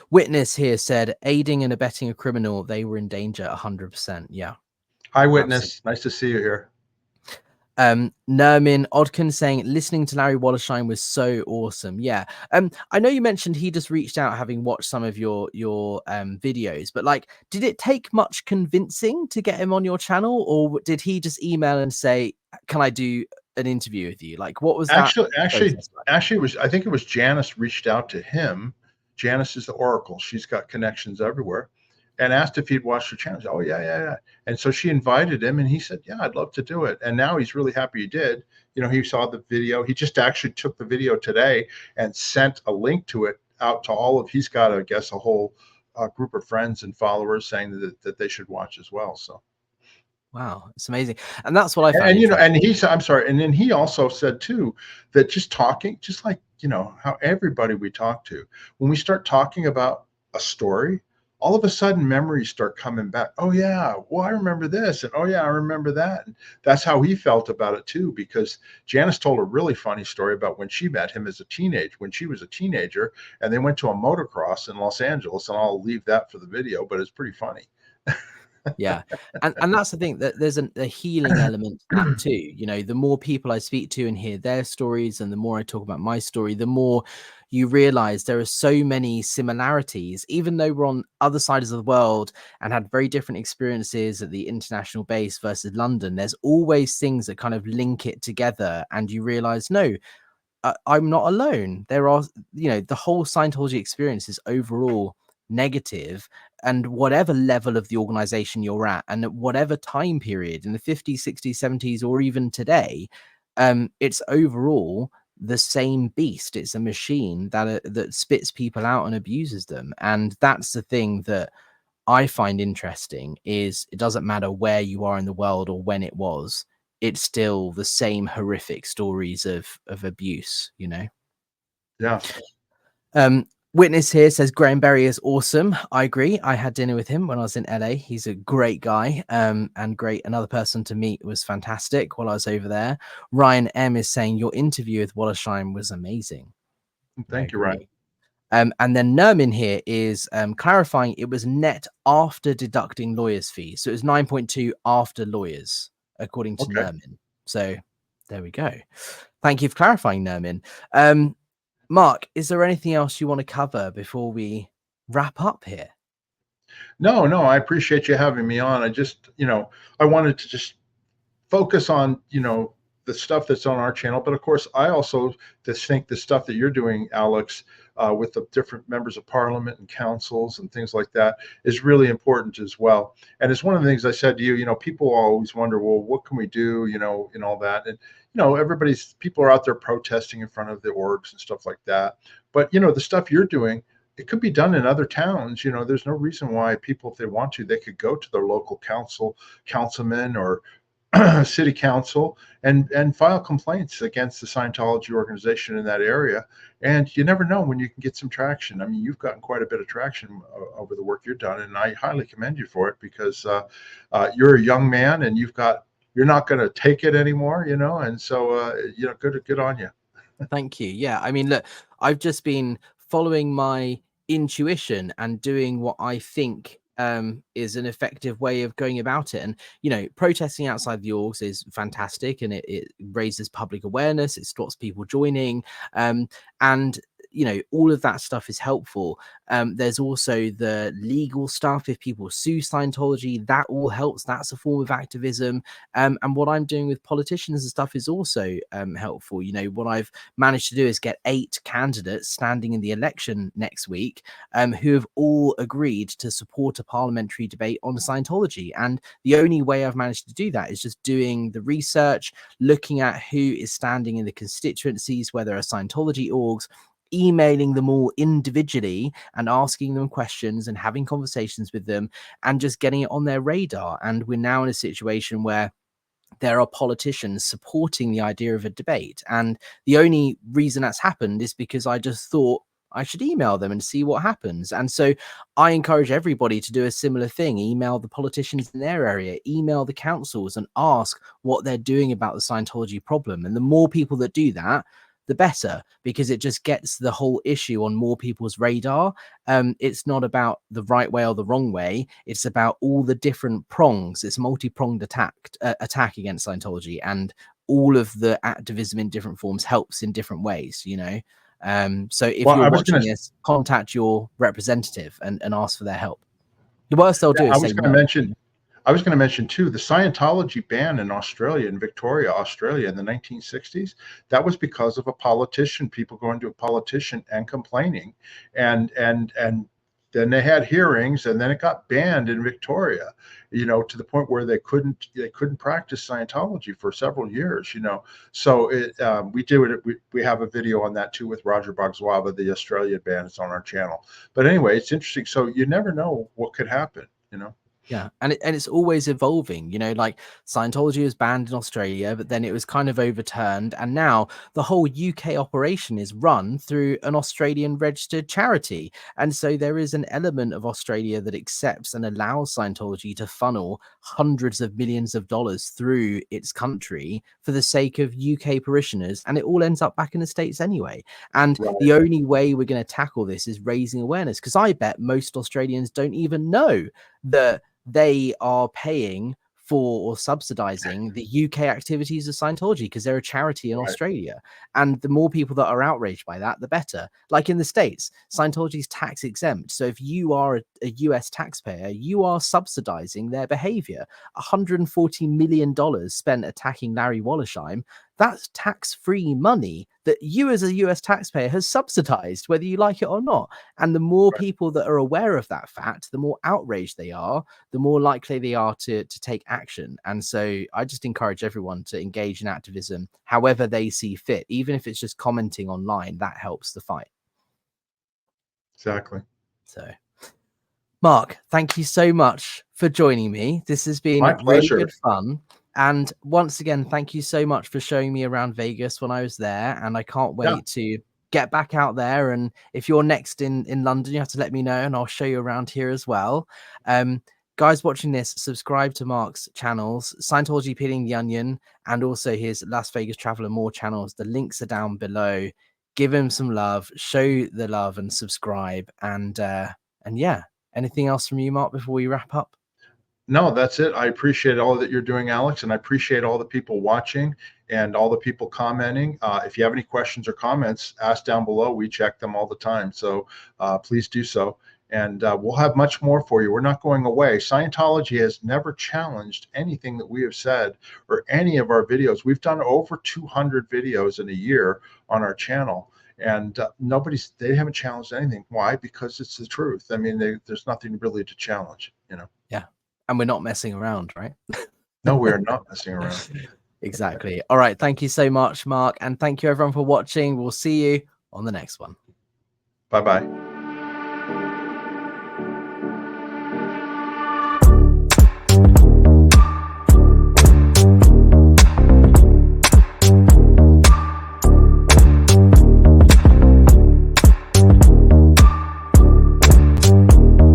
Witness here said, aiding and abetting a criminal, they were in danger 100%. Yeah. Hi, Witness. Absolutely. Nice to see you here. Nermin Odkin saying, listening to Larry Wollersheim was so awesome. Yeah. I know you mentioned he just reached out having watched some of your videos, but like, did it take much convincing to get him on your channel, or did he just email and say, can I do an interview with you? Like, what was that? Actually, I think it was Janice reached out to him. Janice is the Oracle. She's got connections everywhere, and asked if he'd watch the channel. Oh, yeah. And so she invited him, and he said, yeah, I'd love to do it. And now he's really happy he did. He saw the video. He just actually took the video today and sent a link to it out to all of, he's got, I guess, a whole group of friends and followers saying that they should watch as well. So. Wow, it's amazing. And that's what I find. And I'm sorry. And then he also said too, that just talking, just like, how everybody we talk to, when we start talking about a story, all of a sudden memories start coming back. Oh yeah, well, I remember this. And oh yeah, I remember that. And that's how he felt about it too, because Janice told a really funny story about when she met him when she was a teenager, and they went to a motocross in Los Angeles, and I'll leave that for the video, but it's pretty funny. Yeah. And that's the thing, that there's a healing element to that too. The more people I speak to and hear their stories, and the more I talk about my story, the more you realize there are so many similarities, even though we're on other sides of the world and had very different experiences at the international base versus London. There's always things that kind of link it together, and you realize, no, I'm not alone. There are, the whole Scientology experience is overall negative, and whatever level of the organization you're at, and at whatever time period in the 50s, 60s, 70s, or even today, it's overall the same beast. It's a machine that spits people out and abuses them. And that's the thing that I find interesting, is it doesn't matter where you are in the world or when it was, it's still the same horrific stories of abuse, Yeah. Witness here says Graham Berry is awesome. I agree. I had dinner with him when I was in LA. He's a great guy, and great. Another person to meet was fantastic while I was over there. Ryan M is saying your interview with Wollersheim was amazing. Thank you, Ryan. And then Nermin here is clarifying it was net after deducting lawyers' fees. So it was 9.2 after lawyers, according to Nermin. So there we go. Thank you for clarifying, Nermin. Mark, is there anything else you want to cover before we wrap up here? No, I appreciate you having me on. I just, I wanted to just focus on, the stuff that's on our channel. But of course, I also just think the stuff that you're doing, Alex, with the different members of parliament and councils and things like that is really important as well. And it's one of the things I said to you, people always wonder, well, what can we do, and all that. And, people are out there protesting in front of the orgs and stuff like that. But, the stuff you're doing, it could be done in other towns. There's no reason why people, if they want to, they could go to their local councilman or city council and file complaints against the Scientology organization in that area. And you never know when you can get some traction. I mean, you've gotten quite a bit of traction over the work you've done, and I highly commend you for it, because you're a young man and you're not going to take it anymore, and so good on you. Thank you. Yeah, I mean, look, I've just been following my intuition and doing what I think is an effective way of going about it. And protesting outside the orgs is fantastic, and it raises public awareness, it stops people joining, and all of that stuff is helpful. There's also the legal stuff. If people sue Scientology, that all helps. That's a form of activism. And what I'm doing with politicians and stuff is also helpful. What I've managed to do is get 8 candidates standing in the election next week who have all agreed to support a parliamentary debate on Scientology. And the only way I've managed to do that is just doing the research, looking at who is standing in the constituencies where there are Scientology orgs, emailing them all individually and asking them questions and having conversations with them and just getting it on their radar. And we're now in a situation where there are politicians supporting the idea of a debate. And the only reason that's happened is because I just thought I should email them and see what happens. And so I encourage everybody to do a similar thing. Email the politicians in their area, email the councils, and ask what they're doing about the Scientology problem. And the more people that do that, the better, because it just gets the whole issue on more people's radar. It's not about the right way or the wrong way. It's about all the different prongs. It's a multi-pronged attack against Scientology, and all of the activism in different forms helps in different ways, So if you're watching this, contact your representative and ask for their help. The worst they'll do is say no. I was going to mention too, the Scientology ban in Australia, in Victoria, Australia in the 1960s, that was because of a politician, people going to a politician and complaining. And then they had hearings, and then it got banned in Victoria, to the point where they couldn't practice Scientology for several years, So we have a video on that too with Roger Bagswaba, the Australian ban. It's on our channel. But anyway, it's interesting. So you never know what could happen, Yeah, and it's always evolving, like Scientology was banned in Australia, but then it was kind of overturned, and now the whole UK operation is run through an Australian registered charity. And so there is an element of Australia that accepts and allows Scientology to funnel hundreds of millions of dollars through its country for the sake of UK parishioners, and it all ends up back in the States anyway. And the only way we're going to tackle this is raising awareness, because I bet most Australians don't even know that they are paying for or subsidizing the UK activities of Scientology, because they're a charity in Australia. And the more people that are outraged by that, the better. Like in the States, Scientology is tax exempt. So if you are a US taxpayer, you are subsidizing their behavior. $140 million spent attacking Larry Wollersheim. That's tax-free money that you as a US taxpayer has subsidized, whether you like it or not. And the more people that are aware of that fact, the more outraged they are, the more likely they are to take action. And so I just encourage everyone to engage in activism however they see fit, even if it's just commenting online. That helps the fight. Exactly. So, Mark, thank you so much for joining me. This has been really good fun. And once again, thank you so much for showing me around Vegas when I was there. And I can't wait to get back out there. And if you're next in London, you have to let me know, and I'll show you around here as well. Guys watching this, subscribe to Mark's channels, Scientology Peeling the Onion, and also his Las Vegas Travel and More channels. The links are down below. Give him some love, show the love, and subscribe. And yeah, anything else from you, Mark, before we wrap up? No, that's it. I appreciate all that you're doing, Alex, and I appreciate all the people watching. and all the people commenting. If you have any questions or comments, ask down below. We check them all the time. So please do so. And we'll have much more for you. We're not going away. Scientology has never challenged anything that we have said or any of our videos. We've done over 200 videos in a year on our channel, and they haven't challenged anything. Why? Because it's the truth. I mean, there's nothing really to challenge, you know. Yeah, and we're not messing around, right? No, we are not messing around. Exactly. All right, thank you so much, Mark, and thank you everyone for watching. We'll see you on the next one. Bye-bye.